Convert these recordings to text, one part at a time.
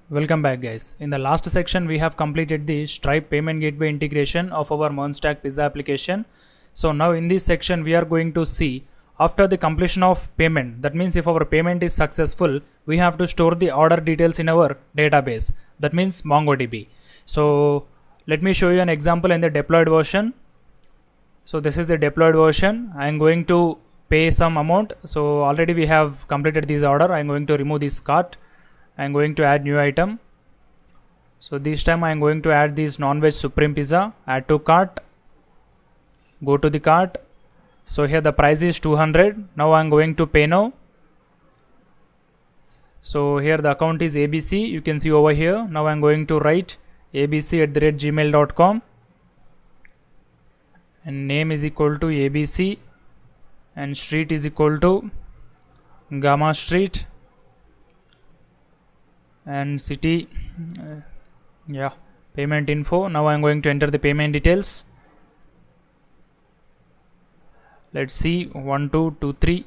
Welcome back, guys. In the last section we have completed the Stripe payment gateway integration of our MERN stack pizza application. So now in this section we are going to see after the completion of payment, that means if our payment is successful, we have to store the order details in our database, that means MongoDB. So let me show you an example in the deployed version. So this is the deployed version. I am going to pay some amount. So already we have completed this order. I am going to remove this cart. I am going to add new item. So this time I am going to add this non-veg supreme pizza. Add to cart. Go to the cart. So here the price is 200. Now I am going to pay now. So here the account is ABC. You can see over here. Now I am going to write abc@gmail.com and name is equal to ABC and street is equal to Gamma Street and city, payment info. Now I am going to enter the payment details. Let's see, 1223.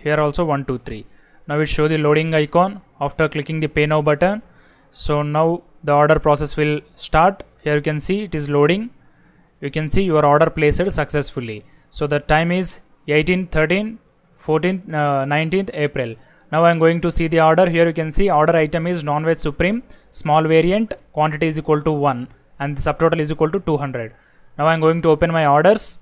Here also 123. Now it show the loading icon after clicking the pay now button. So now the order process will start. Here you can see it is loading. You can see your order placed successfully. So the time is 18th, 13th, 14th, 19th April. Now I am going to see the order. Here you can see order item is non-veg supreme, small variant, quantity is equal to 1 and the subtotal is equal to 200. Now I am going to open my orders.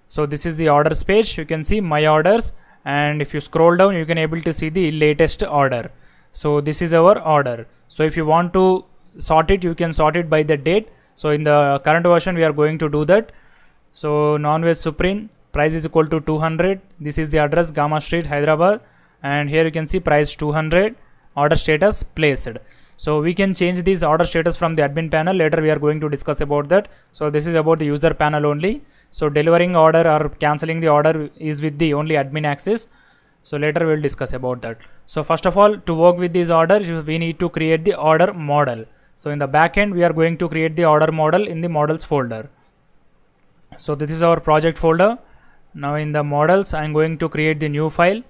So this is the orders page. You can see my orders, and if you scroll down you can able to see the latest order. So this is our order. So if you want to sort it, you can sort it by the date. So in the current version we are going to do that. So non-veg supreme, price is equal to 200. This is the address, Gamma Street, Hyderabad. And here you can see price 200, order status placed. So we can change this order status from the admin panel. Later we are going to discuss about that. So this is about the user panel only. So delivering order or cancelling the order is with the only admin access. So later we will discuss about that. So first of all, to work with these orders, we need to create the order model. So in the backend we are going to create the order model in the models folder. So this is our project folder. Now in the models I am going to create the new file,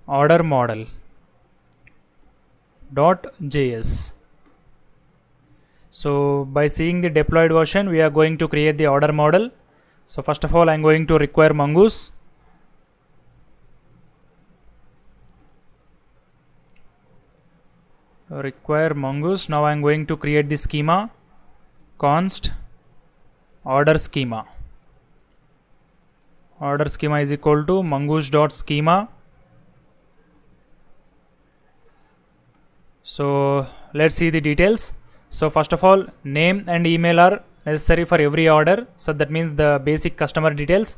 order model .js. So by seeing the deployed version we are going to create the order model. So first of all I am going to require Mongoose. Now I am going to create the schema, const order schema. Order schema is equal to mongoose.schema. So let's see the details. So first of all, name and email are necessary for every order. So that means the basic customer details.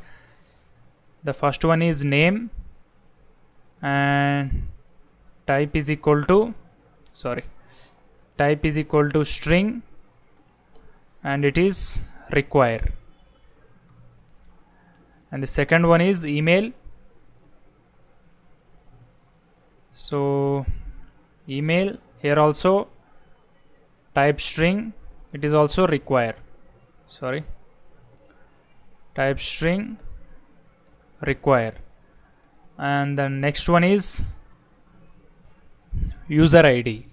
The first one is name and type is equal to string and it is require. And the second one is email. So email, here also type string, it is also require. Type string require. And the next one is user ID.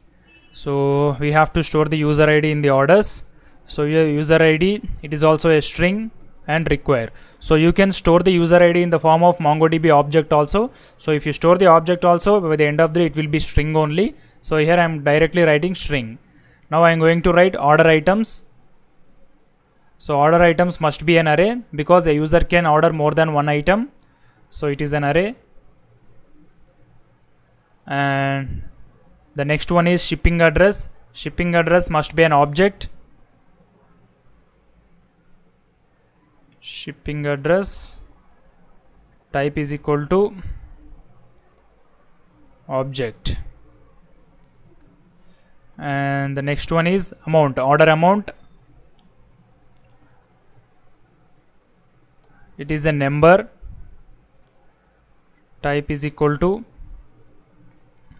So we have to store the user ID in the orders. So your user ID, it is also a string and require. So you can store the user ID in the form of MongoDB object also. So if you store the object also, by the end of the day it will be string only. So here I am directly writing string. Now I am going to write order items. So order items must be an array because a user can order more than one item. So it is an array. And the next one is shipping address. Shipping address must be an object. Shipping address type is equal to object. And the next one is amount, order amount. It is a number, type is equal to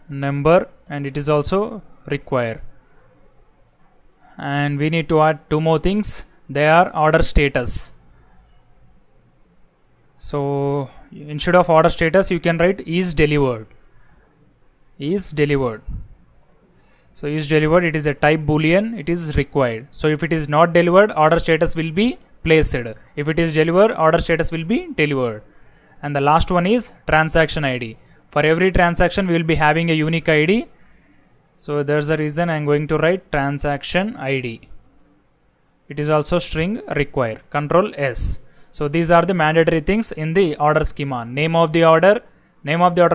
number and it is also require. And we need to add two more things. They are order status. So instead of order status you can write is delivered. So is delivered, it is a type boolean, it is required. So if it is not delivered, order status will be placed. If it is delivered, order status will be delivered. And the last one is transaction ID. For every transaction we will be having a unique ID. So there's a reason I am going to write transaction ID. It is also string require. Control S. So these are the mandatory things in the order schema. Name of the order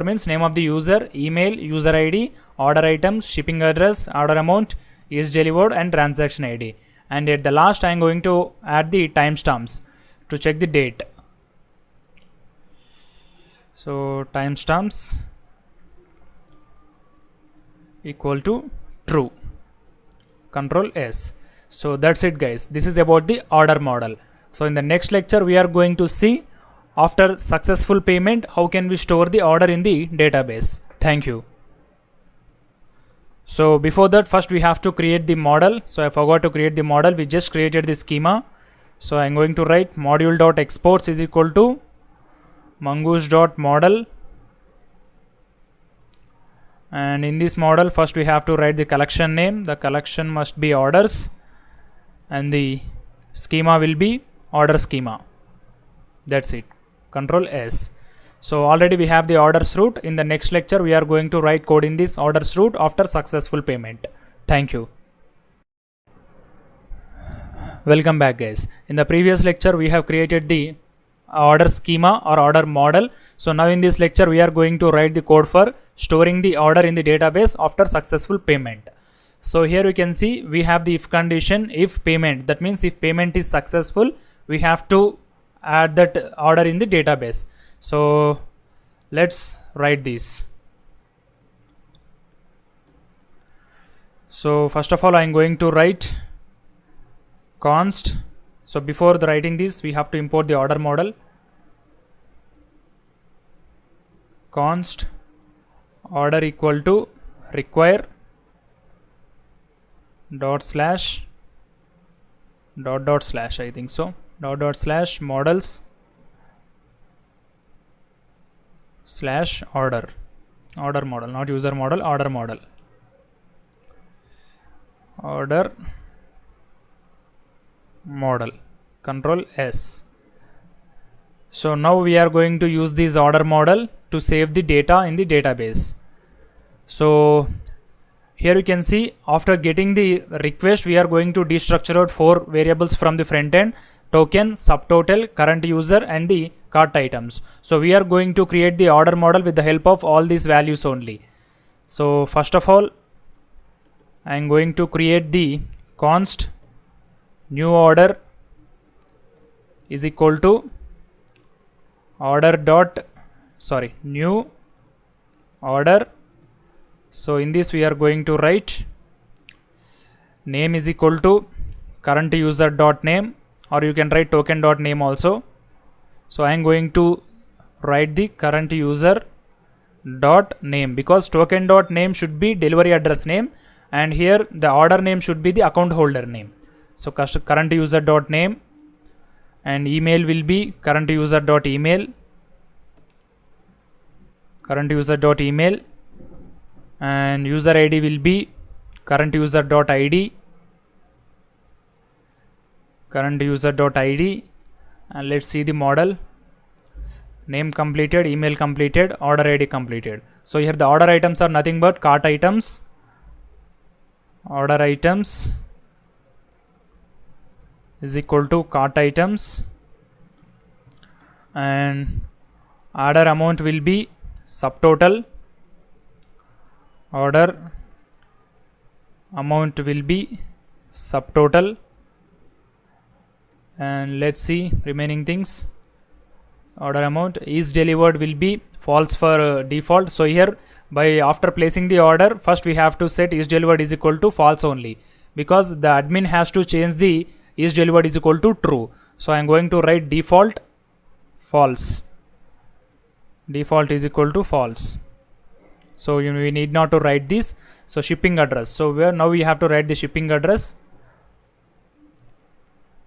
means name of the user, email, user ID, order items, shipping address, order amount, is delivered, and transaction ID. And at the last I am going to add the timestamps to check the date. So timestamps equal to true. Control S. So that's it guys. This is about the order model. So in the next lecture we are going to see after successful payment how can we store the order in the database. Thank you. So before that, first we have to create the model. So I forgot to create the model. We just created the schema. So I'm going to write module.exports is equal to mongoose.model. And in this model, first we have to write the collection name. The collection must be orders. And the schema will be order schema. That's it. Control S. So already we have the orders route. In the next lecture, we are going to write code in this orders route after successful payment. Thank you. Welcome back guys. In the previous lecture, we have created the order schema or order model. So now in this lecture, we are going to write the code for storing the order in the database after successful payment. So here you can see we have the if condition, if payment. That means if payment is successful, we have to add that order in the database. So let's write this. So first of all, I am going to write const. So before the writing this, we have to import the order model. Const order equal to require dot slash dot slash, I think so, dot slash models slash order model, not user model, order model, order model. Control S. So now we are going to use this order model to save the data in the database. So here you can see after getting the request, we are going to destructure out 4 variables from the front end: token, subtotal, current user, and the cart items. So we are going to create the order model with the help of all these values only. So first of all, I am going to create the const new order is equal to new order. So in this we are going to write name is equal to current user dot name, or you can write token dot name also. So I am going to write the current user dot name because token dot name should be delivery address name, and here the order name should be the account holder name. So current user dot name, and email will be current user dot email, and user ID will be current user dot ID, and let's see the model. Name completed, email completed, order ID completed. So here the order items are nothing but cart items. Order items is equal to cart items, and order amount will be subtotal. Order amount will be subtotal, and let's see remaining things. Order amount is delivered will be false for default. So here by after placing the order, first we have to set is delivered is equal to false only, because the admin has to change the is delivered is equal to true. So I am going to write default false, default is equal to false. So we need not to write this. So shipping address, so now we have to write the shipping address.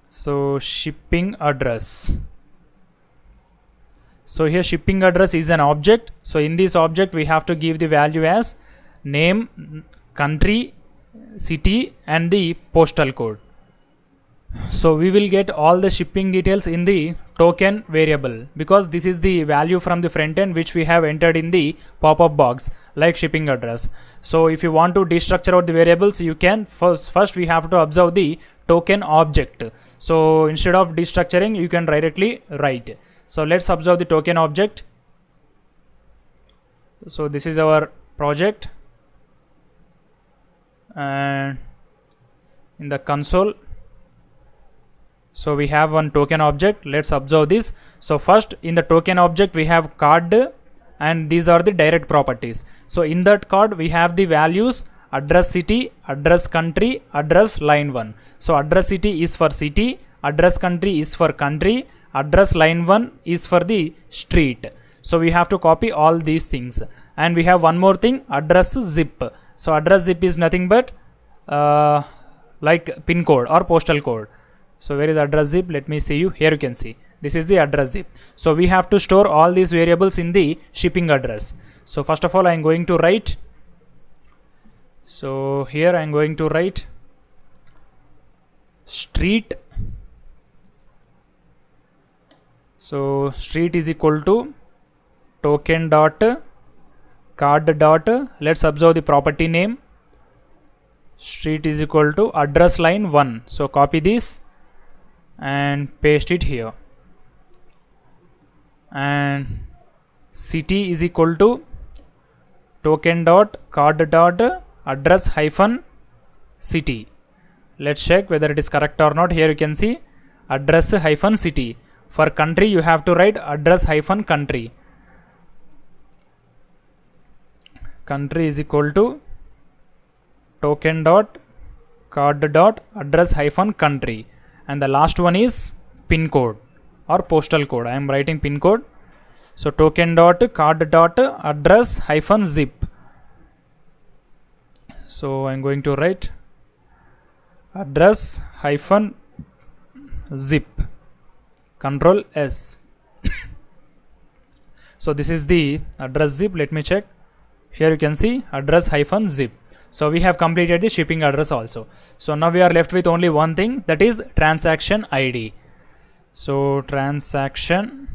So shipping address, so here shipping address is an object. So in this object we have to give the value as name, country, city and the postal code. So we will get all the shipping details in the token variable, because this is the value from the front end which we have entered in the pop-up box like shipping address. So if you want to destructure out the variables, you can first we have to observe the token object. So instead of destructuring, you can directly write. So let's observe the token object. So this is our project, and in the console, so we have one token object. Let's observe this. So first in the token object we have card, and these are the direct properties. So in that card we have the values address city, address country, address line 1. So address city is for city, address country is for country, address line 1 is for the street. So we have to copy all these things, and we have one more thing, address zip. So address zip is nothing but like pin code or postal code. So where is address zip? Let me see you. Here you can see this is the address zip. So we have to store all these variables in the shipping address. So first of all I am going to write, so here I am going to write street. So street is equal to token dot card dot, let's observe the property name, street is equal to address line 1. So copy this and paste it here, and city is equal to token dot card dot address hyphen city. Let's check whether it is correct or not. Here you can see address hyphen city. For country you have to write address hyphen country. Country is equal to token dot card dot address hyphen country, and the last one is pin code or postal code. I am writing pin code. So token dot card dot address hyphen zip. So I am going to write address hyphen zip. Control S. So this is the address zip. Let me check. Here you can see address hyphen zip. So we have completed the shipping address also. So now we are left with only one thing, that is transaction ID. So transaction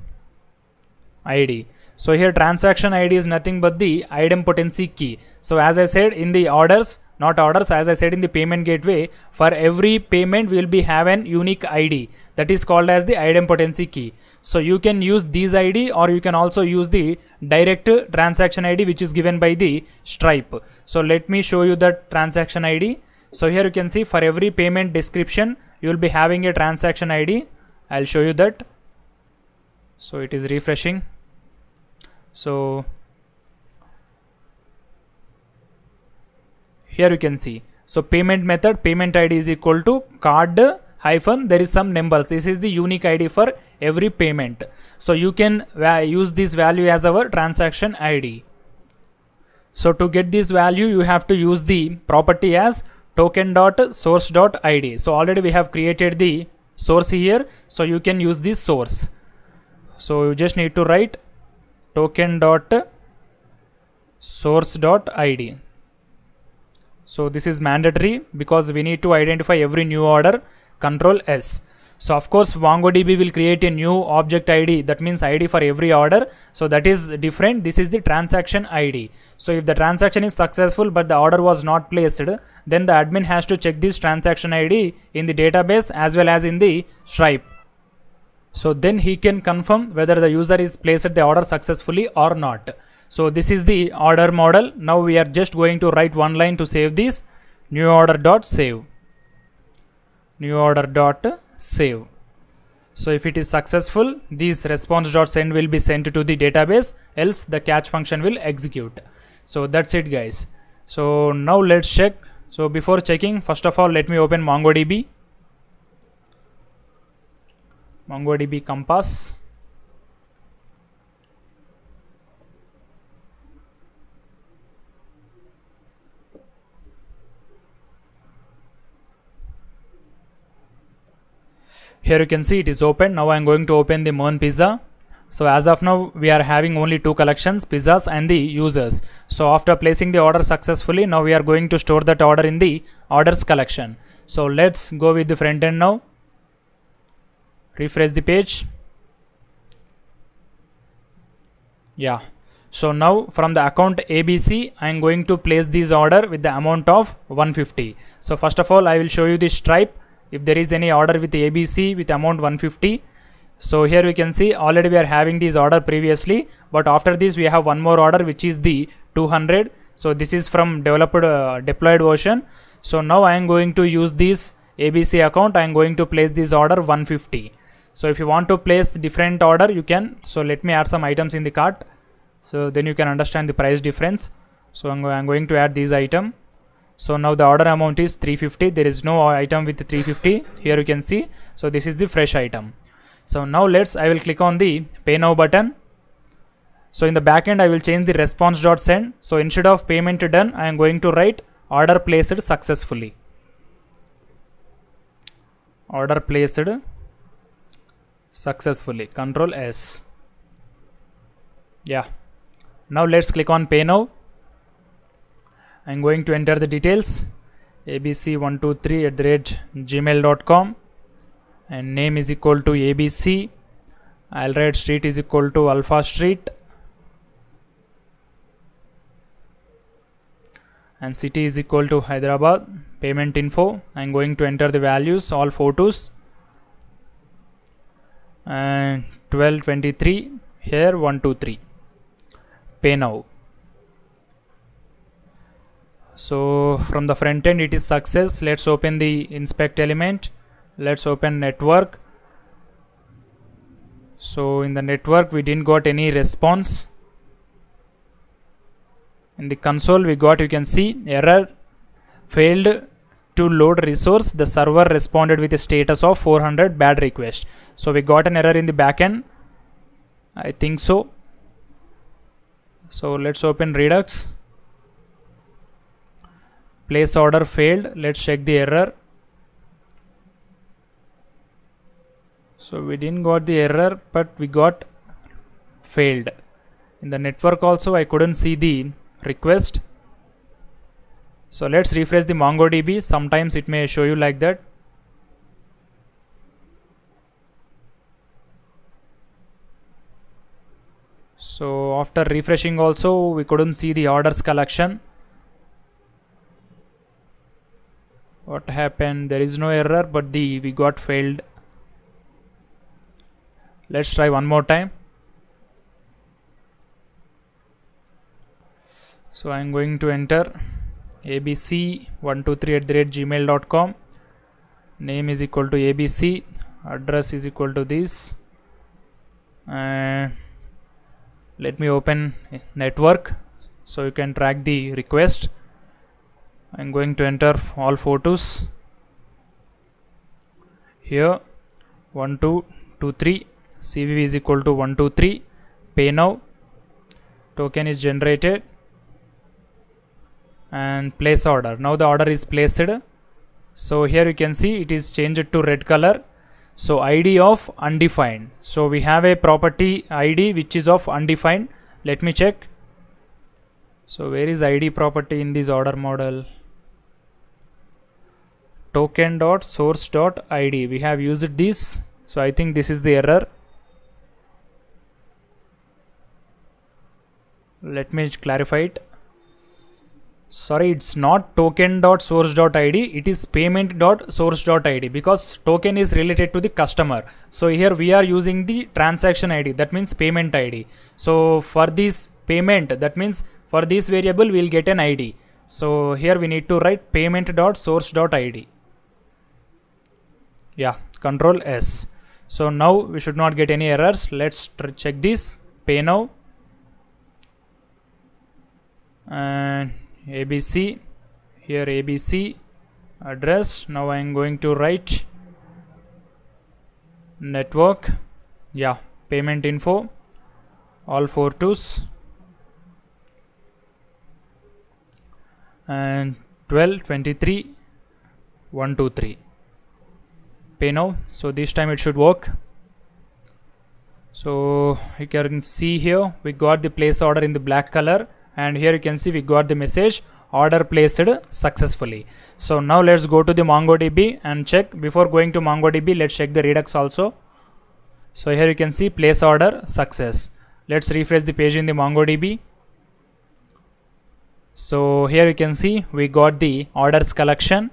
ID. So here transaction ID is nothing but the idempotency key. So as I said in the orders, not orders, as I said in the payment gateway, for every payment we will be have an unique ID that is called as the idempotency key. So you can use these ID, or you can also use the direct transaction ID which is given by the Stripe. So let me show you the transaction ID. So here you can see for every payment description you will be having a transaction ID. I'll show you that. So it is refreshing. So here you can see, so payment method, payment ID is equal to card hyphen, there is some numbers. This is the unique ID for every payment. So you can use this value as our transaction ID. So to get this value, you have to use the property as token.source.id. So already we have created the source here. So you can use this source. So you just need to write token.source.id. So this is mandatory because we need to identify every new order. Control S. So of course MongoDB will create a new object ID, that means ID for every order. So that is different. This is the transaction ID. So if the transaction is successful but the order was not placed, then the admin has to check this transaction ID in the database as well as in the Stripe. So then he can confirm whether the user is placed the order successfully or not. So this is the order model. Now we are just going to write one line to save this. New order dot save. New order dot save. So if it is successful, this response dot send will be sent to the database, else the catch function will execute. So that's it guys. So now let's check. So before checking, first of all let me open MongoDB. MongoDB Compass. Here you can see it is open. Now I am going to open the MERN pizza. So as of now we are having only two collections, pizzas and the users. So after placing the order successfully, now we are going to store that order in the orders collection. So let's go with the front end now. Refresh the page. Yeah, so now from the account ABC I am going to place this order with the amount of 150. So first of all I will show you the stripe if there is any order with ABC with amount 150. So here we can see already we are having this order previously, but after this we have one more order which is the 200. So this is from developed deployed version. So now I am going to use this ABC account. I am going to place this order 150. So if you want to place different order you can. So let me add some items in the cart, so then you can understand the price difference. So I'm going to add this item. So now the order amount is 350. There is no item with 350 here, you can see. So this is the fresh item. So now I will click on the pay now button. So in the backend I will change the response.send. So instead of payment done I am going to write order placed successfully. Order placed successfully, Control S. Yeah, now let's click on pay now. I'm going to enter the details, abc123@gmail.com, and name is equal to ABC. I'll write street is equal to Alpha Street, and city is equal to Hyderabad. Payment info, I'm going to enter the values, all photos, and 1223 here 123. Pay now. So from the front end it is success. Let's open the inspect element. Let's open network. So in the network we didn't got any response. In the console we got, you can see, error, failed to load resource. The server responded with a status of 400 bad request. So we got an error in the backend, I think so. So let's open Redux. Place order failed. Let's check the error. So we didn't got the error, but we got failed. In the network also I couldn't see the request. So let's refresh the MongoDB. Sometimes it may show you like that. So after refreshing also we couldn't see the orders collection. What happened? There is no error, but we got failed. Let's try one more time. So I'm going to enter abc123@gmail.com. Name is equal to ABC. Address is equal to this. And let me open network so you can track the request. I'm going to enter all photos here. 1223. CVV is equal to 123. Pay now. Token is generated. And place order. Now the order is placed. So here you can see it is changed to red color. So ID of undefined. So we have a property ID which is of undefined. Let me check. So where is ID property in this order model? Token.source.id. We have used this. So I think this is the error. Let me clarify it. Sorry, it's not token.source.id, it is payment.source.id, because token is related to the customer. So here we are using the transaction ID, that means payment ID. So for this payment, that means for this variable we'll get an ID. So here we need to write payment.source.id. Yeah, Control S. So now we should not get any errors. Let's check this. Pay now. And ABC, here ABC address. Now I am going to write network. Yeah, payment info, all photos, and 1223 123. Pay now. So this time it should work. So you can see here we got the place order in the black color, and here you can see we got the message order placed successfully. So now let's go to the MongoDB and check. Before going to MongoDB, let's check the Redux also. So here you can see place order success. Let's refresh the page in the MongoDB. So here you can see we got the orders collection.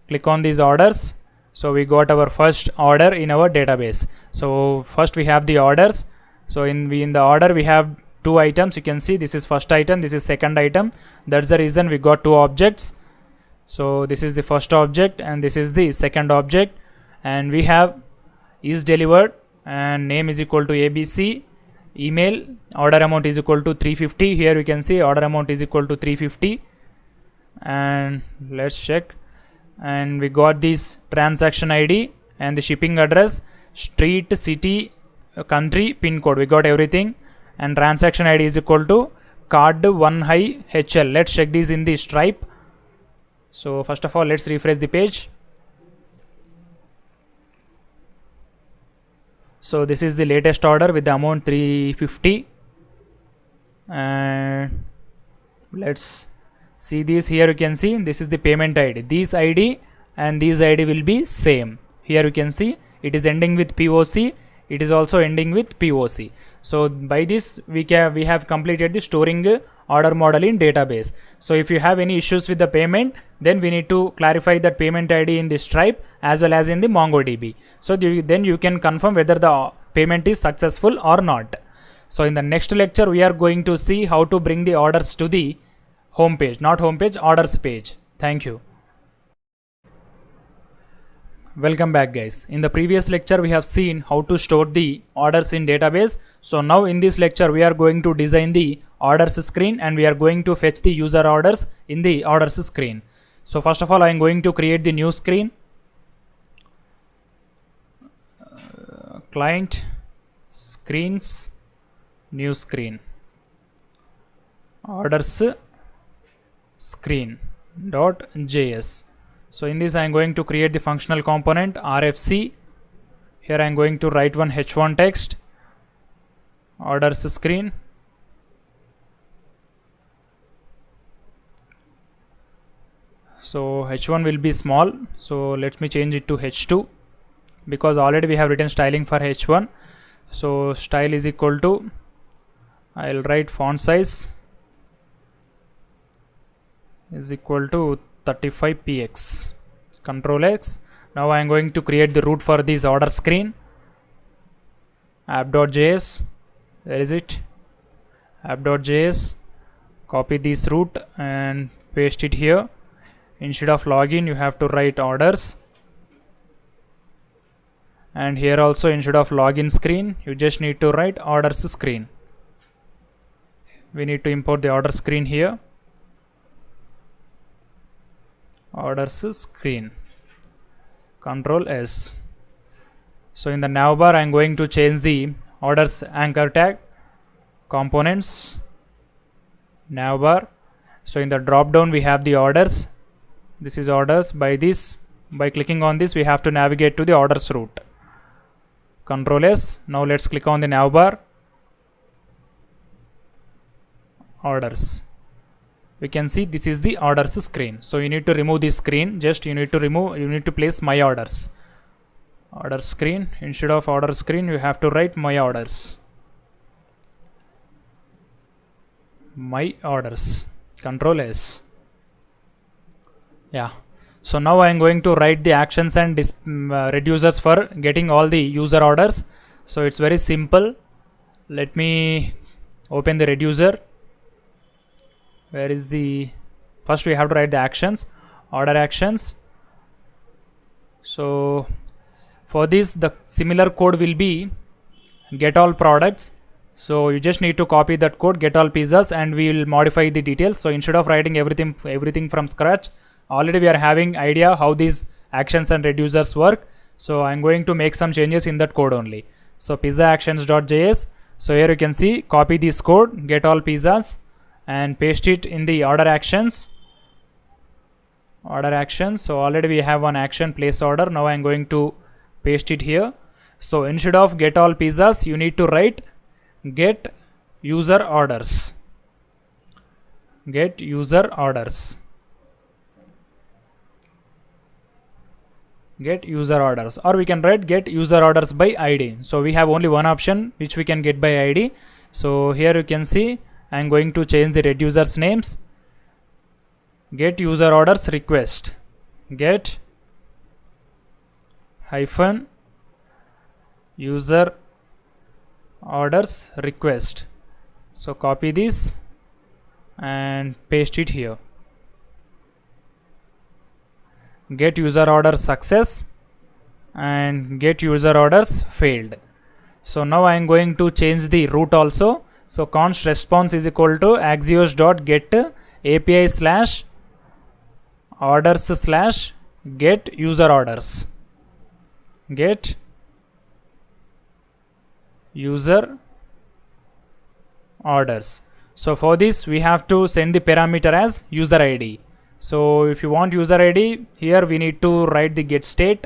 Click on these orders. So we got our first order in our database. So first we have the orders. So in the order we have two items. You can see this is first item, this is second item. That's the reason we got two objects. So this is the first object and this is the second object, and we have is delivered and name is equal to ABC, email, order amount is equal to 350. Here we can see order amount is equal to 350, and let's check. And we got this transaction ID and the shipping address, street, city, country, pin code. We got everything, and transaction ID is equal to card 1 HL. Let's check this in the Stripe. So first of all, let's refresh the page. So this is the latest order with the amount 350, and let's see this. Here you can see this is the payment ID. This ID and this ID will be same. Here you can see it is ending with POC. It is also ending with POC. So by this we have completed the storing order model in database. So if you have any issues with the payment, then we need to clarify that payment ID in the Stripe as well as in the MongoDB. So then you can confirm whether the payment is successful or not. So in the next lecture we are going to see how to bring the orders to the home page, not home page, orders page. Thank you. Welcome back guys. In the previous lecture we have seen how to store the orders in database. So now in this lecture we are going to design the orders screen, and we are going to fetch the user orders in the orders screen. So first of all I am going to create the new screen. Client screens, new screen, orders screen.js. So in this I am going to create the functional component RFC. Here I am going to write one h1 text, orders screen, so h1 will be small, so let me change it to h2 because already we have written styling for h1. So style is equal to, I'll write font size is equal to 35px, Control X. Now I am going to create the root for this order screen. App.js, where is it? App.js, copy this root and paste it here. Instead of login you have to write orders, and here also instead of login screen you just need to write orders screen. We need to import the order screen here. Orders screen, Control S. So in the navbar I am going to change the orders anchor tag, components, navbar. So in the drop down we have the orders. This is orders. By clicking on this we have to navigate to the orders route. Control S. Now let's click on the navbar, orders. We can see this is the orders screen. So you need to remove this screen. You need to place my orders. Order screen, instead of order screen you have to write my orders. My orders, Control S. Yeah. So now I am going to write the actions and reducers for getting all the user orders. So it's very simple. Let me open the reducer. Where is the, first we have to write the actions, order actions. So for this the similar code will be get all products. So you just need to copy that code, get all pizzas, and we will modify the details. So instead of writing everything from scratch, already we are having idea how these actions and reducers work. So I'm going to make some changes in that code only. So pizza actions.js. So here you can see, copy this code, get all pizzas, and paste it in the order actions. So already we have one action, place order. Now I'm going to paste it here. So instead of get all pizzas, you need to write get user orders. Get user orders. Get user orders, or we can write get user orders by ID. So we have only one option which we can get by ID. So here you can see I am going to change the reducers names. Get user orders request. Get hyphen user orders request. So copy this and paste it here. Get user orders success and get user orders failed. So now I am going to change the root also. So const response is equal to axios.get API slash orders slash get user orders. Get user orders. So for this we have to send the parameter as user ID. So if you want user ID, here we need to write the get state,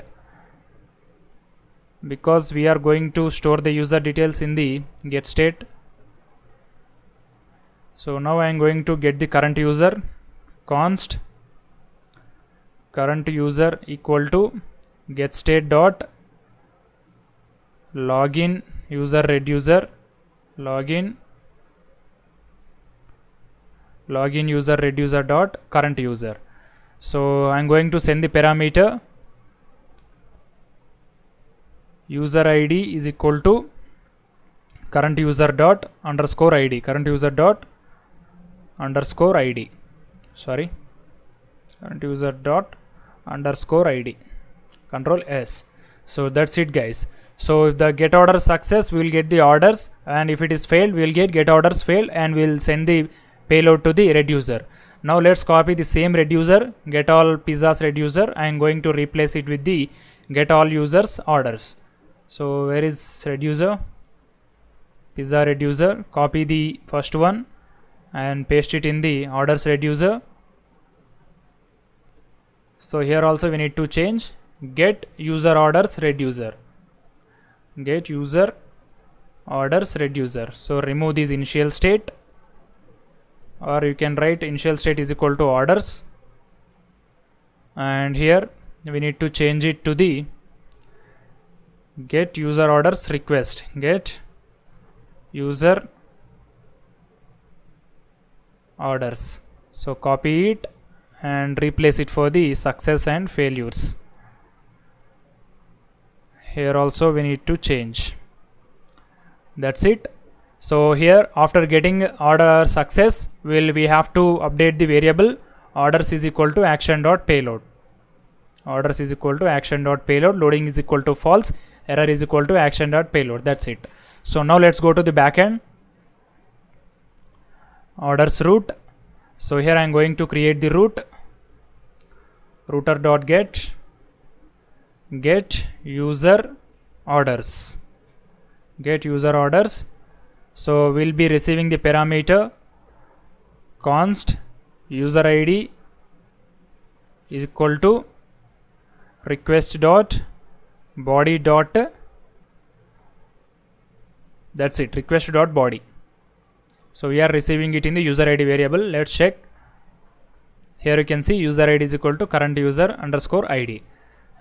because we are going to store the user details in the get state. So now I am going to get the current user, const current user equal to get state dot login user reducer, login user reducer dot current user. So I am going to send the parameter user ID is equal to current user dot underscore ID, current user dot underscore ID, sorry, current user dot underscore ID, Control S. So that's it guys. So if the get order success, we will get the orders, and if it is failed, we will get orders failed, and we will send the payload to the reducer. Now let's copy the same reducer, get all pizzas reducer. I am going to replace it with the get all users orders. So where is reducer? Pizza reducer. Copy the first one and paste it in the orders reducer. So here also we need to change get user orders reducer. Get user orders reducer. So remove this initial state, or you can write initial state is equal to orders, and here we need to change it to the get user orders request. Get user orders. So copy it and replace it for the success and failures. Here also we need to change. That's it. So here after getting order success, we have to update the variable orders is equal to action dot payload. Orders is equal to action dot payload. Loading is equal to false. Error is equal to action dot payload. That's it. So now let's go to the backend. Orders root. So here I am going to create the root. Router dot get user orders. Get user orders. So we'll be receiving the parameter const user ID is equal to request dot body dot, that's it, request dot body. So we are receiving it in the user ID variable. Let's check. Here you can see user ID is equal to current user underscore ID.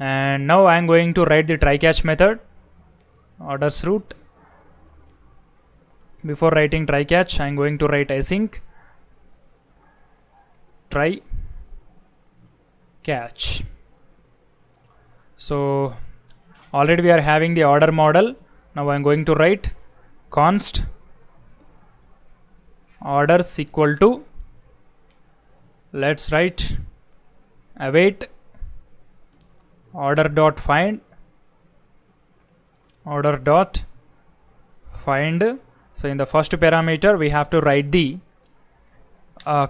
And now I am going to write the try catch method. Orders root. Before writing try catch, I am going to write async try catch. So already we are having the order model. Now I am going to write const orders equal to, let's write await order dot find. So in the first parameter we have to write the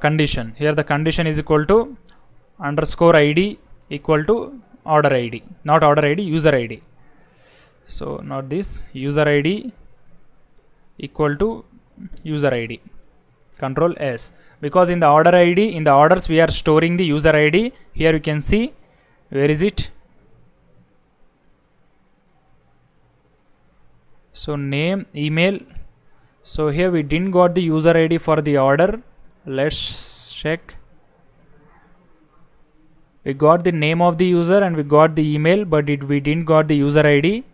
condition. Here the condition is equal to underscore ID equal to order ID, not order ID, user ID. So not this, user ID equal to user ID. Control S, because in the order ID, in the orders we are storing the user ID. Here you can see, where is it? So name, email. So here we didn't got the user ID for the order. Let's check. We got the name of the user and we got the email, but we didn't got the user ID.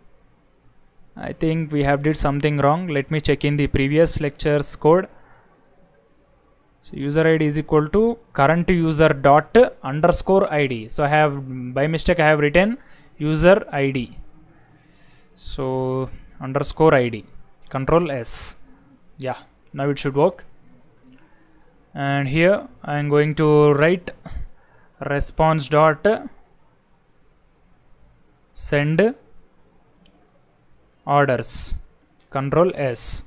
I think we have did something wrong. Let me check in the previous lecture's code. So user ID is equal to current user dot underscore ID. So I have by mistake I have written user ID. So underscore ID. Control S. Yeah, now it should work. And here I am going to write response dot send orders. Control S.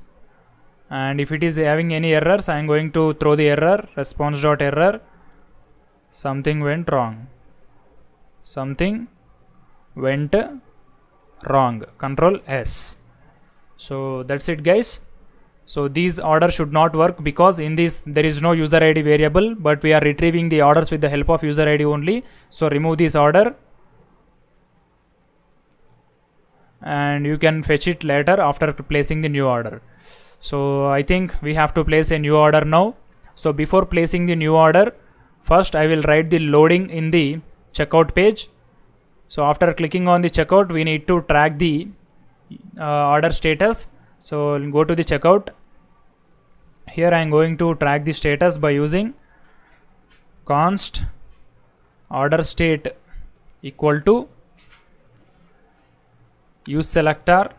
And if it is having any errors, I am going to throw the error response dot error. Something went wrong. Something went wrong. Control S. So that's it, guys. So these orders should not work because in this there is no user ID variable, but we are retrieving the orders with the help of user ID only. So remove this order and you can fetch it later after placing the new order. So I think we have to place a new order now. So before placing the new order, first I will write the loading in the checkout page. So after clicking on the checkout, we need to track the order status. So I'll go to the checkout. Here I am going to track the status by using const order state equal to use selector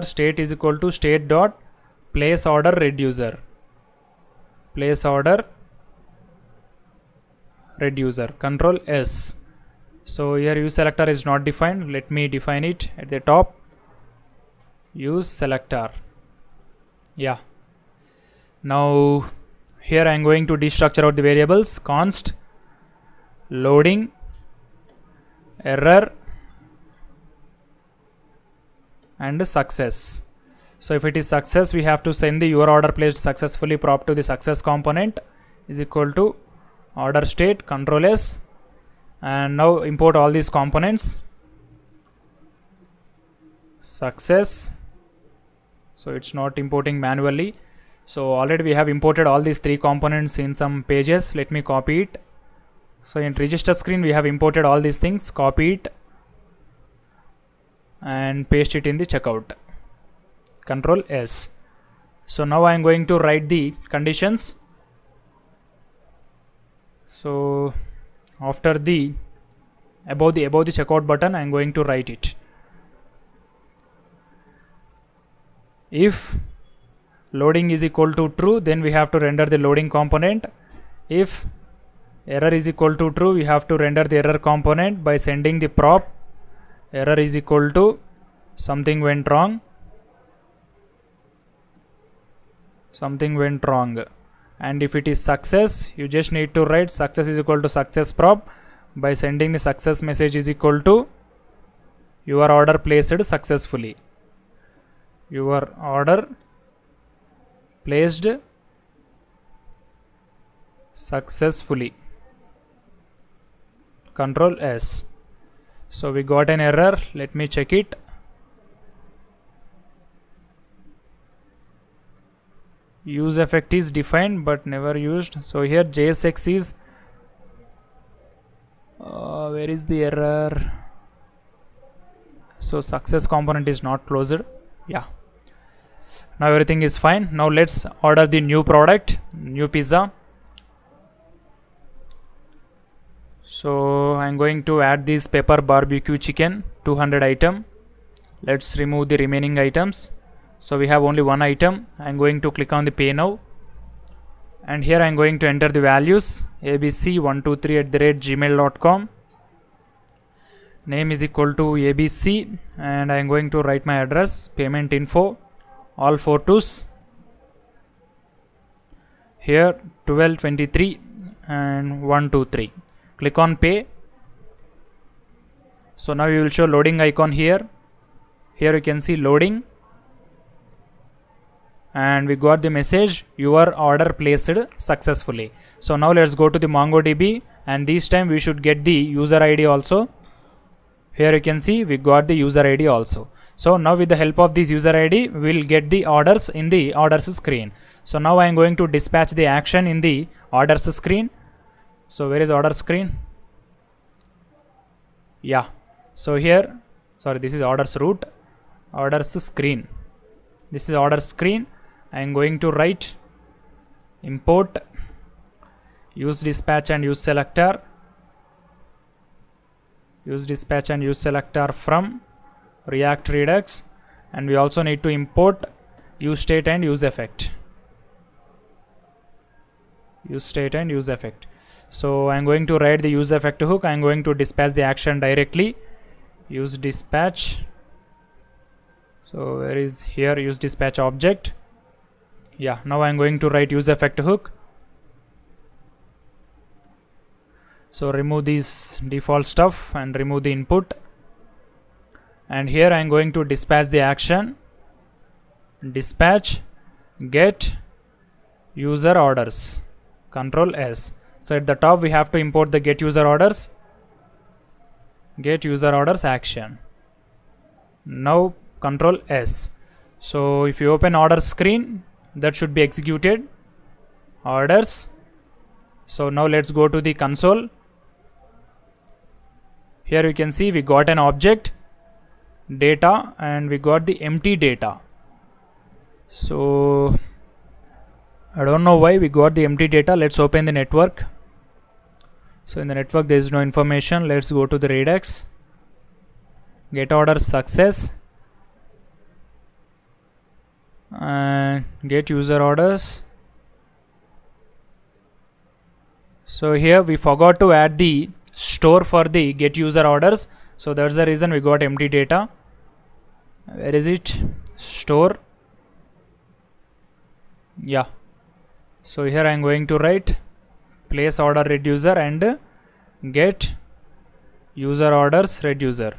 state is equal to state dot place order reducer. Control S. So here use selector is not defined. Let me define it at the top. Use selector. Yeah. Now here I am going to destructure out the variables. Const loading error and success. So if it is success, we have to send the your order placed successfully prop to the success component is equal to order state. Control S. And now import all these components. Success. So it's not importing manually. So already we have imported all these three components in some pages. Let me copy it. So in register screen we have imported all these things. Copy it and paste it in the checkout. Control S. So now I am going to write the conditions. So after the above the checkout button, I am going to write it. If loading is equal to true, then we have to render the loading component. If error is equal to true, we have to render the error component by sending the prop error is equal to something went wrong. And if it is success, you just need to write success is equal to success prop by sending the success message is equal to your order placed successfully. Your order placed successfully. Control S. So we got an error. Let me check it. Use effect is defined but never used. So here JSX is where is the error? So success component is not closed. Yeah. Now everything is fine. Now let's order the new product, new pizza. So I'm going to add this pepper barbecue chicken 200 item. Let's remove the remaining items. So we have only one item. I'm going to click on the pay now. And here I'm going to enter the values abc123@gmail.com. Name is equal to abc and I'm going to write my address, payment info, all 4 twos. Here 1223 and 123. Click on pay. So now you will show loading icon here. Here you can see loading. And we got the message your order placed successfully. So now let's go to the MongoDB and this time we should get the user ID also. Here you can see we got the user ID also. So now with the help of this user ID, we'll get the orders in the orders screen. So now I am going to dispatch the action in the orders screen. So where is order screen? Yeah. So here, sorry, this is orders root, orders screen. This is order screen. I am going to write import use dispatch and use selector. Use dispatch and use selector from React Redux, and we also need to import use state and use effect. Use state and use effect. So I am going to write the use effect hook. I am going to dispatch the action directly. Use dispatch. So where is here use dispatch object? Yeah, now I am going to write use effect hook. So remove this default stuff and remove the input. And here I am going to dispatch the action. Dispatch get user orders. Control S. So at the top we have to import the get user orders. Get user orders action. Now Control S. So if you open order screen, that should be executed. Orders. So now let's go to the console. Here you can see we got an object data and we got the empty data. So I don't know why we got the empty data. Let's open the network. So in the network there is no information. Let's go to the Redux. Get orders success and get user orders. So here we forgot to add the store for the get user orders. So that's the reason we got empty data. Where is it? Store. Yeah. So here I am going to write place order reducer and get user orders reducer.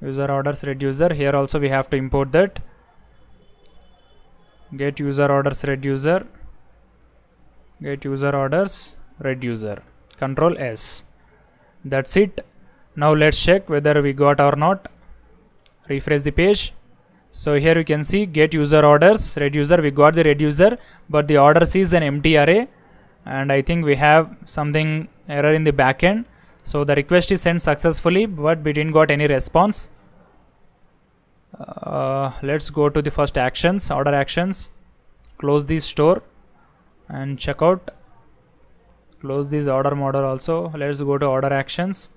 User orders reducer. Here also we have to import that. Get user orders reducer. Get user orders reducer. Control S. That's it. Now let's check whether we got or not. Refresh the page. So here you can see get user orders reducer. We got the reducer, but the orders is an empty array, and I think we have something error in the backend. So the request is sent successfully, but we didn't got any response. Let's go to the first actions, order actions. Close the store and check out. Close this order model also. Let's go to order actions.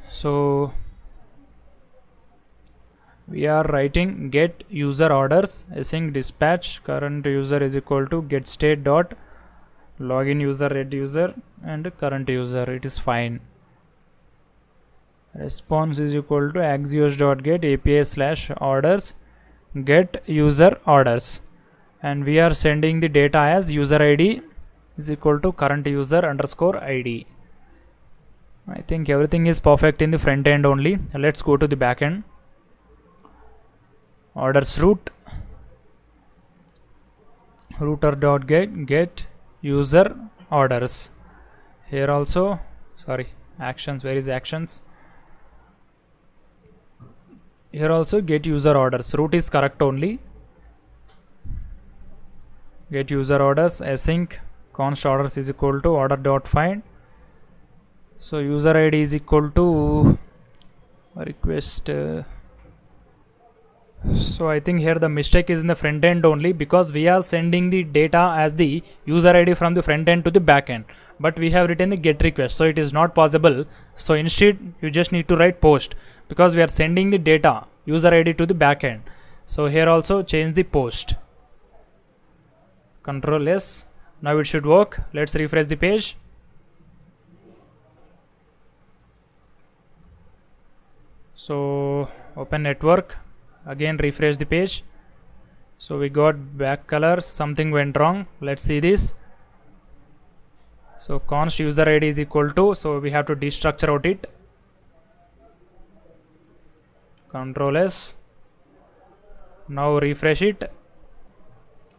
So we are writing get user orders async dispatch current user is equal to get state dot login user reducer and current user. It is fine. Response is equal to axios dot get API slash orders get user orders, and we are sending the data as user ID is equal to current user underscore ID. I think everything is perfect in the front end only. Let's go to the back end. Orders root router dot get user orders. Here also, sorry, actions. Where is actions? Here also get user orders. Root is correct only. Get user orders async const orders is equal to order dot find. So user ID is equal to request. So I think here the mistake is in the front end only, because we are sending the data as the user ID from the front end to the back end, but we have written the get request, so it is not possible. So instead you just need to write post, because we are sending the data user ID to the back end. So here also change the post. Control S. Now it should work. Let's refresh the page. So open network. Again refresh the page. So we got back colors, something went wrong. Let's see this. So const user ID is equal to, so we have to destructure out it. Control S. Now refresh it.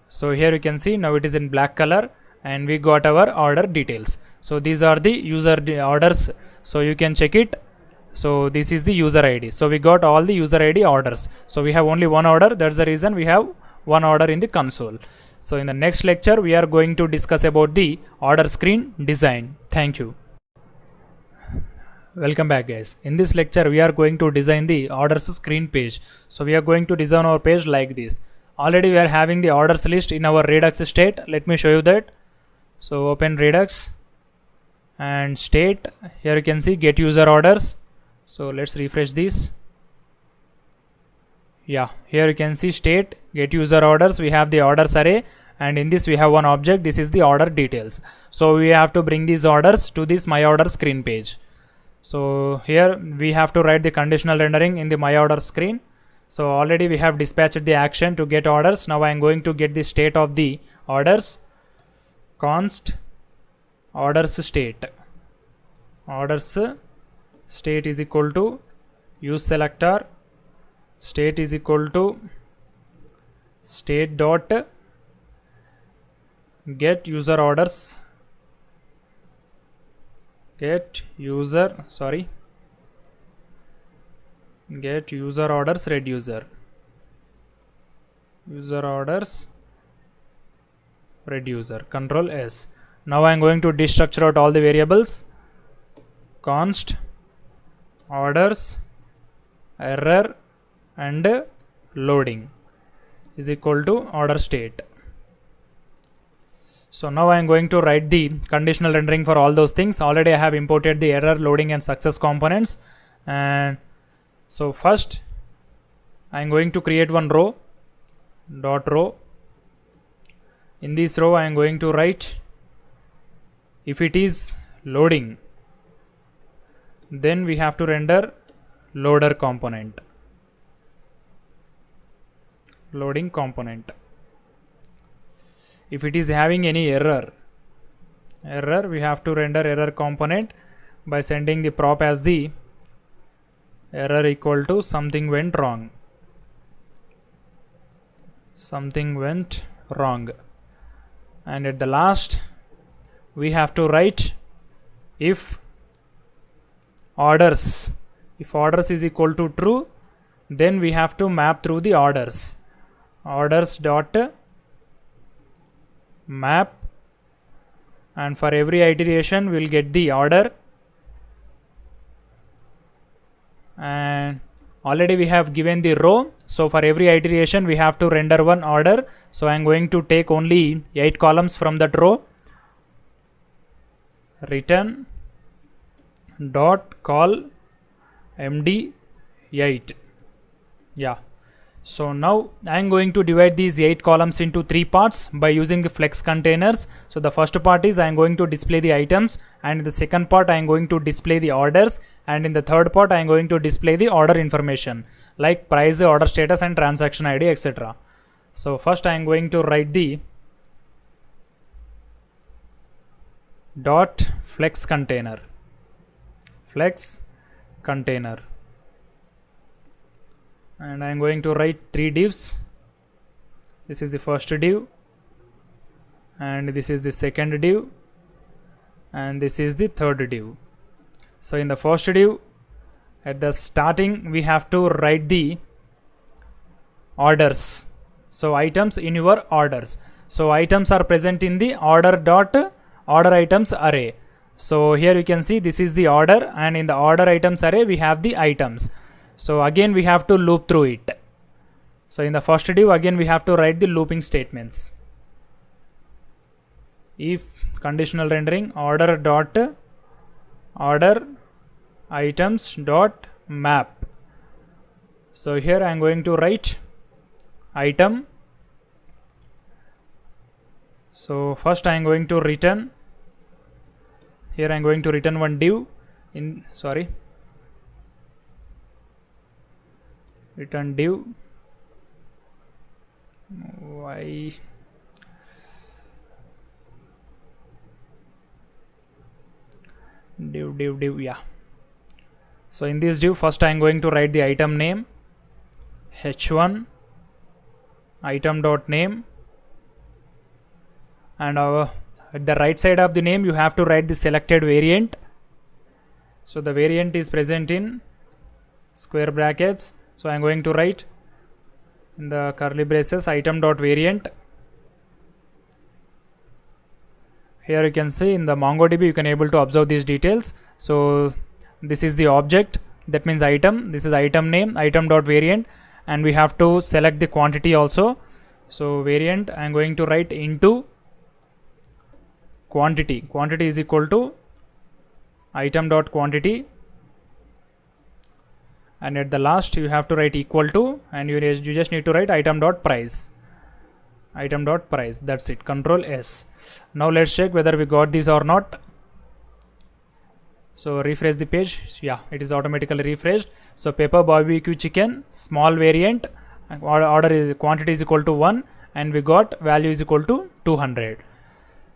So here you can see now it is in black color, and we got our order details. So these are the user orders, so you can check it. So this is the user ID. So we got all the user ID orders. So we have only one order, that's the reason we have one order in the console. So in the next lecture we are going to discuss about the order screen design. Thank you. Welcome back, guys. In this lecture we are going to design the orders screen page. So we are going to design our page like this. Already we are having the orders list in our Redux state. Let me show you that. So open Redux and state. Here you can see get user orders. So let's refresh this. Yeah, here you can see state get user orders. We have the orders array, and in this we have one object. This is the order details. So we have to bring these orders to this my order screen page. So here we have to write the conditional rendering in the my order screen. So already we have dispatched the action to get orders. Now I am going to get the state of the orders. Const orders state. Orders state is equal to use selector. State is equal to state dot get user orders. Get user orders reducer. User orders reducer. Control S. Now I am going to destructure out all the variables. Const orders error and loading is equal to order state. So now I am going to write the conditional rendering for all those things. Already I have imported the error, loading and success components. And so first I am going to create one row, dot row. In this row I am going to write if it is loading, then we have to render loader component. Loading component. If it is having any error, we have to render error component by sending the prop as the error equal to something went wrong. Something went wrong. And at the last we have to write if orders is equal to true, then we have to map through the orders. Orders dot map, and for every iteration we'll get the order. And already we have given the row, so for every iteration we have to render one order. So I am going to take only 8 columns from that row. Return dot call md8. Yeah. So now I am going to divide these 8 columns into 3 parts by using the flex containers. So the first part is I am going to display the items, and in the second part I am going to display the orders, and in the third part I am going to display the order information like price, order status and transaction ID, etc. So first I am going to write the dot flex container. Flex container. And I am going to write 3 divs. This is the first div, and this is the second div, and this is the third div. So in the first div, at the starting we have to write the orders. So items in your orders. So items are present in the order dot order items array. So here you can see this is the order, and in the order items array we have the items. So again we have to loop through it. So in the first div again we have to write the looping statements. If conditional rendering order dot order items dot map. So here I am going to write item. So first I am going to return. Here I am going to return one div in return div. Why div, yeah. So in this div first I am going to write the item name, h1 item dot name, and our at the right side of the name you have to write the selected variant. So the variant is present in square brackets, so I am going to write in the curly braces item.variant. Here you can see in the MongoDB you can able to observe these details. So this is the object, that means item, this is item name, item.variant, and we have to select the quantity also. So variant I am going to write into quantity, quantity is equal to item.quantity, and at the last you have to write equal to, and you just need to write item.price, item.price, that's it. Control S. Now let's check whether we got this or not. So refresh the page. Yeah, it is automatically refreshed. So pepper barbecue chicken, small variant, order is quantity is equal to 1, and we got value is equal to 200.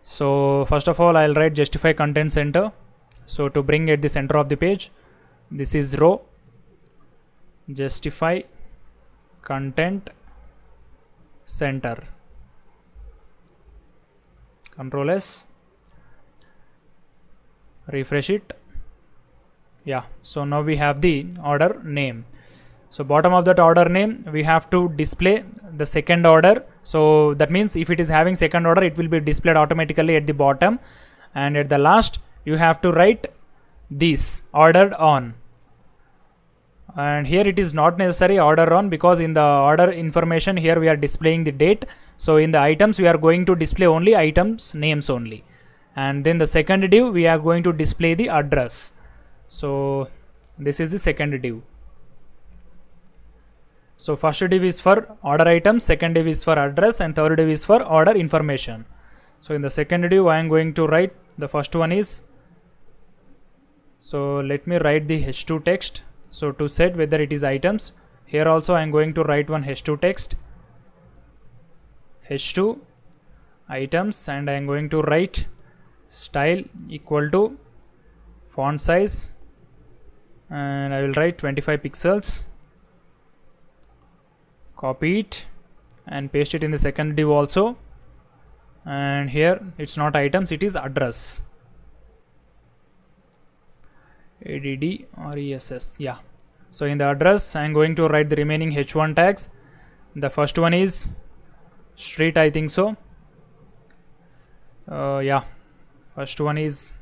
So first of all I'll write justify content center. So to bring at the center of the page, this is row, justify content center. Control S, refresh it. Yeah, so now we have the order name. So bottom of that order name we have to display the second order. So that means if it is having second order it will be displayed automatically at the bottom, and at the last you have to write this ordered on, and here it is not necessary order on, because in the order information here we are displaying the date. So in the items we are going to display only items names only, and then the second div we are going to display the address. So this is the second div. So first div is for order items, second div is for address, and third div is for order information. So in the second div I am going to write the first one is, so let me write the h2 text. So to set whether it is items, here also I am going to write one h2 text, h2 items, and I am going to write style equal to font size, and I will write 25 pixels. Copy it and paste it in the second div also, and here it's not items, it is address, ADDRESS. Yeah, so in the address I am going to write the remaining h1 tags. The first one is street, I think so. Yeah, first one is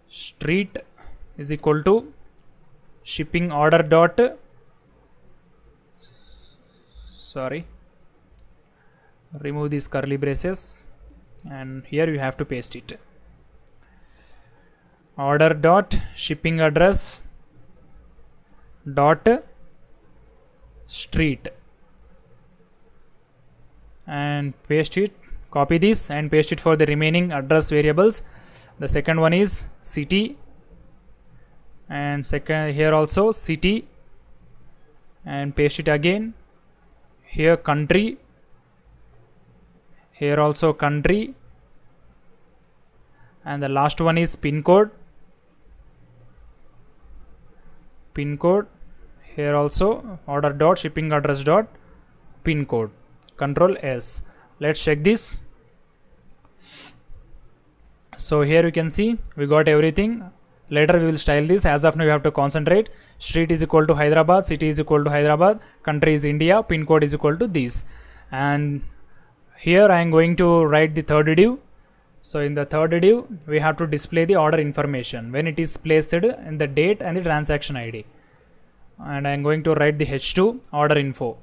street is equal to shipping order dot, sorry, remove these curly braces, and here you have to paste it. Order dot shipping address dot street, and paste it. Copy this and paste it for the remaining address variables. The second one is city, and second here also city, and paste it again. Here country, here also country, and the last one is pin code, pin code, here also order dot shipping address dot pin code. Control S. Let's check this. So here you can see we got everything. Later we will style this. As of now we have to concentrate. Street is equal to Hyderabad, city is equal to Hyderabad, country is India, pin code is equal to this. And here I am going to write the third div. So in the third div we have to display the order information when it is placed in the date and the transaction ID. And I am going to write the h2 order info.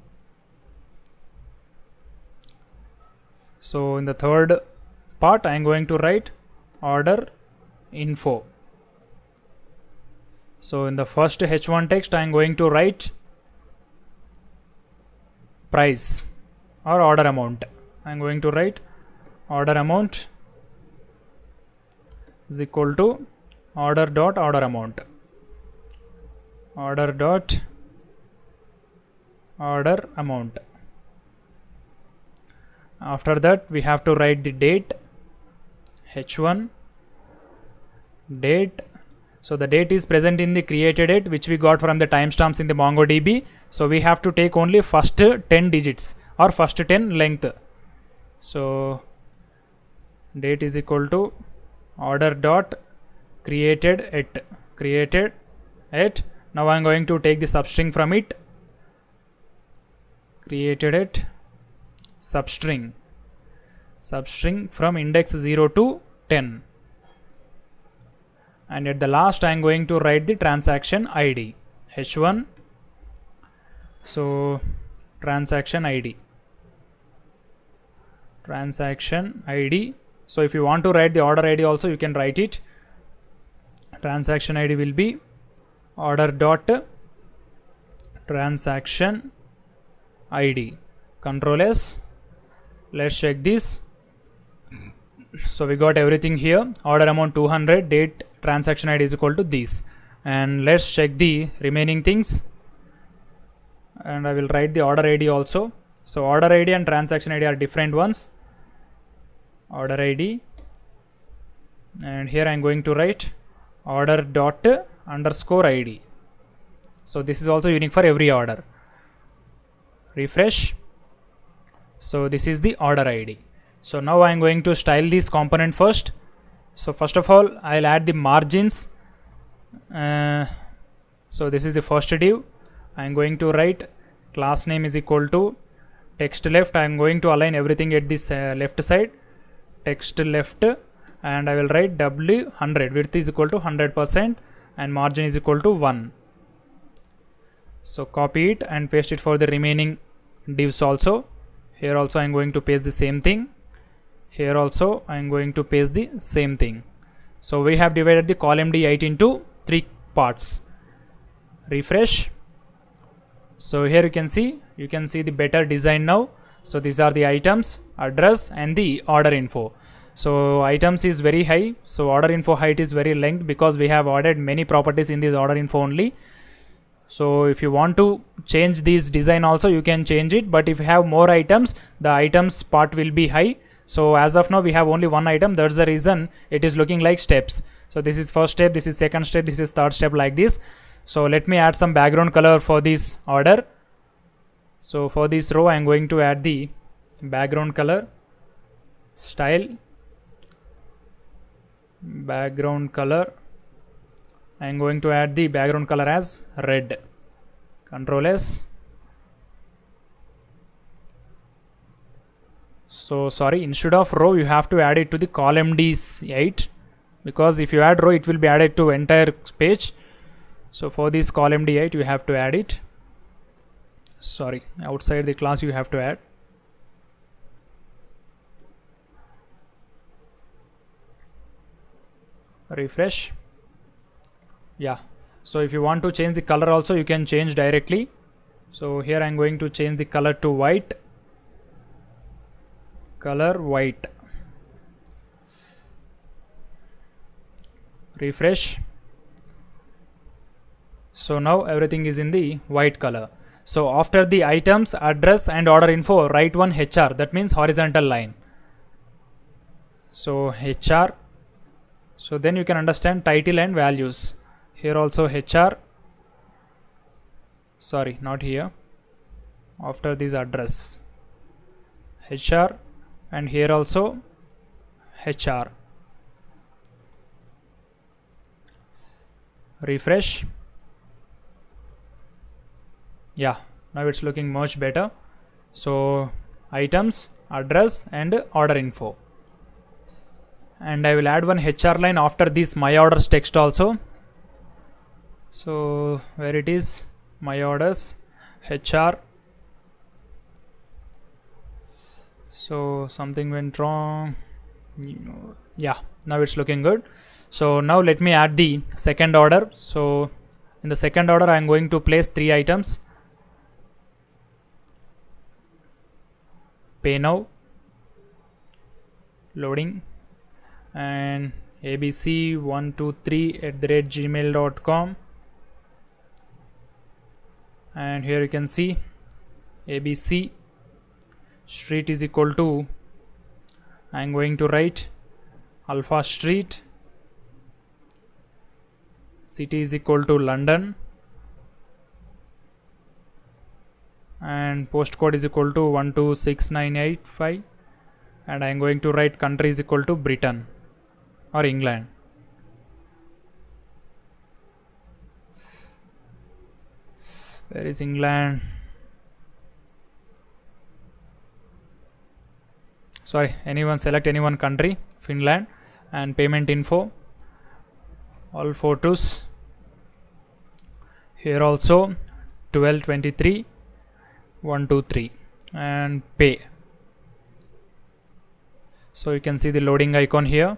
So in the third part I am going to write order info. So in the first h1 text I am going to write price or order amount. I am going to write order amount is equal to order dot order amount, order dot order amount. After that we have to write the date, h1 date. So the date is present in the created date which we got from the timestamps in the MongoDB. So we have to take only first 10 digits or first 10 length. So date is equal to order dot created at. Now I'm going to take the substring from it, created at substring from index 0 to 10, and at the last I'm going to write the transaction ID h1. So transaction ID. So if you want to write the order ID also, you can write it. Transaction ID will be order dot transaction ID. Control S. Let's check this. So we got everything here. Order amount 200, date, transaction ID is equal to this. And let's check the remaining things. And I will write the order ID also. So order ID and transaction ID are different ones. Order ID, and here I am going to write order dot underscore ID. So this is also unique for every order. Refresh. So this is the order ID. So now I am going to style this component first. So first of all, I'll add the margins. So this is the first div. I am going to write class name is equal to text left. I am going to align everything at this left side, text left, and I will write W100, width is equal to 100% and margin is equal to 1. So copy it and paste it for the remaining divs also. Here also I am going to paste the same thing. Here also I am going to paste the same thing. So we have divided the column D8 into 3 parts. Refresh. So here you can see the better design now. So these are the items, address, and the order info. So items is very high, so order info height is very length, because we have added many properties in this order info only. So if you want to change this design also, you can change it, but if you have more items, the items part will be high. So as of now we have only one item, that's the reason it is looking like steps. So this is first step, this is second step, this is third step, like this. So let me add some background color for this order. So for this row I am going to add the background color, style, background color. I am going to add the background color as red. Control S. So sorry, instead of row you have to add it to the column D8, because if you add row it will be added to entire page. So for this column D8 you have to add it. Sorry, outside the class you have to add. Refresh. Yeah, so if you want to change the color also, you can change directly. So here I am going to change the color to white. Color white. Refresh. So now everything is in the white color. So after the items, address, and order info, write one HR, that means horizontal line. So HR. So then you can understand title and values. Here also HR. Sorry, not here. After this address, HR, and here also HR. Refresh. Yeah, now it's looking much better. So items, address, and order info. And I will add one HR line after this my orders text also. So where it is, my orders, HR. So something went wrong. Yeah, now it's looking good. So now let me add the second order. So in the second order I am going to place 3 items. Pay now, loading, and abc123@gmail.com, and here you can see abc street is equal to, I am going to write Alpha Street, city is equal to London, and postcode is equal to 126985, and I am going to write country is equal to Britain or England. Where is England? Sorry, anyone, select any one country, Finland, and payment info, all photos. Here also 1223 123 and pay. So you can see the loading icon here.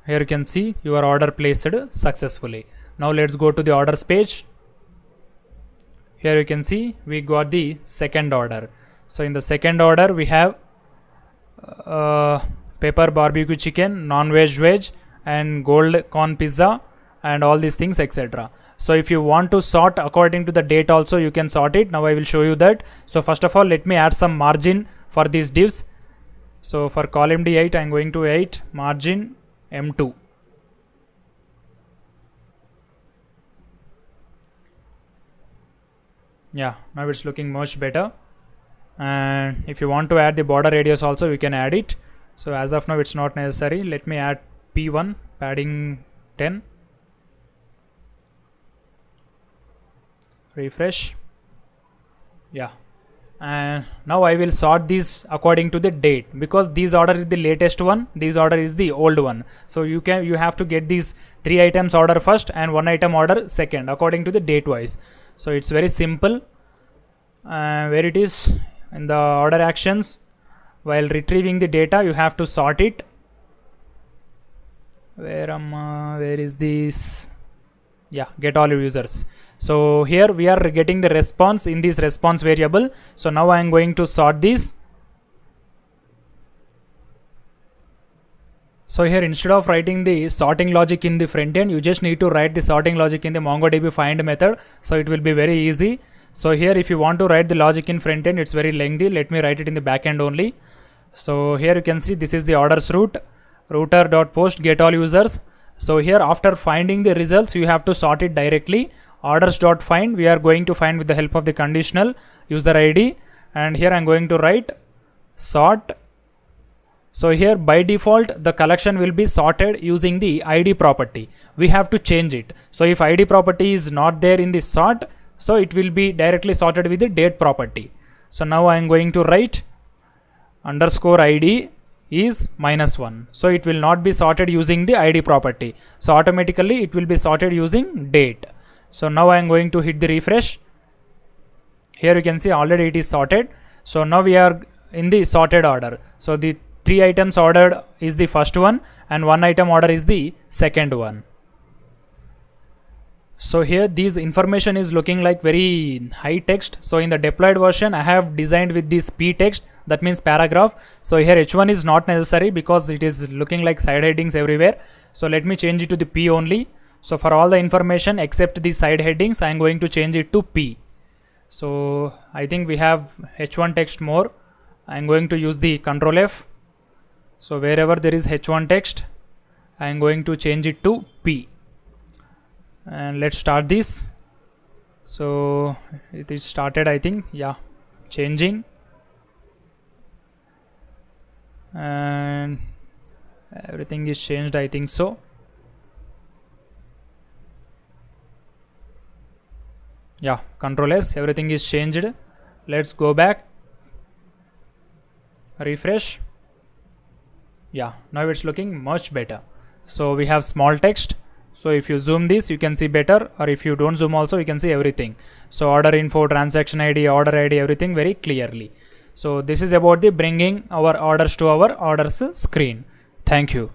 Here you can see your order placed successfully. Now let's go to the orders page. Here you can see we got the second order. So in the second order we have pepper barbecue chicken, non-veg veg, and gold corn pizza, and all these things, etc. So if you want to sort according to the date also, you can sort it. Now I will show you that. So first of all, let me add some margin for these divs. So for column D8 I am going to 8 margin M2. Yeah, now it's looking much better. And if you want to add the border radius also, you can add it. So as of now it's not necessary. Let me add P1 padding 10. Refresh. Yeah, and now I will sort these according to the date, because this order is the latest one, this order is the old one. So you have to get these 3 items order first and 1 item order second according to the date wise. So it's very simple. Where it is in the order actions, while retrieving the data you have to sort it. Where is this? Yeah, get all users. So here we are getting the response in this response variable. So now I am going to sort these. So here, instead of writing the sorting logic in the front end, you just need to write the sorting logic in the MongoDB find method. So it will be very easy. So here if you want to write the logic in front end, it's very lengthy. Let me write it in the back end only. So here you can see this is the orders route, router.post get all users. So here after finding the results, you have to sort it directly. Orders.find, we are going to find with the help of the conditional user ID, and here I am going to write sort. So here by default the collection will be sorted using the ID property. We have to change it. So if ID property is not there in the sort, so it will be directly sorted with the date property. So now I am going to write underscore ID is -1. So it will not be sorted using the ID property. So automatically it will be sorted using date. So now I am going to hit the refresh. Here you can see already it is sorted. So now we are in the sorted order. So the 3 items ordered is the first one and 1 item order is the second one. So here this information is looking like very high text. So in the deployed version I have designed with this p text, that means paragraph. So here h1 is not necessary because it is looking like side headings everywhere. So let me change it to the p only. So for all the information except the side headings, I am going to change it to p. So I think we have h1 text more. I am going to use the Control F. So wherever there is h1 text, I am going to change it to p. And let's start this. So it is started, I think. Yeah, changing. And everything is changed, I think so. Yeah, Control S, everything is changed. Let's go back, refresh. Yeah, now it's looking much better. So we have small text. So if you zoom this, you can see better, or if you don't zoom also, you can see everything. So order info, transaction ID, order ID, everything very clearly. So this is about the bringing our orders to our orders screen. Thank you.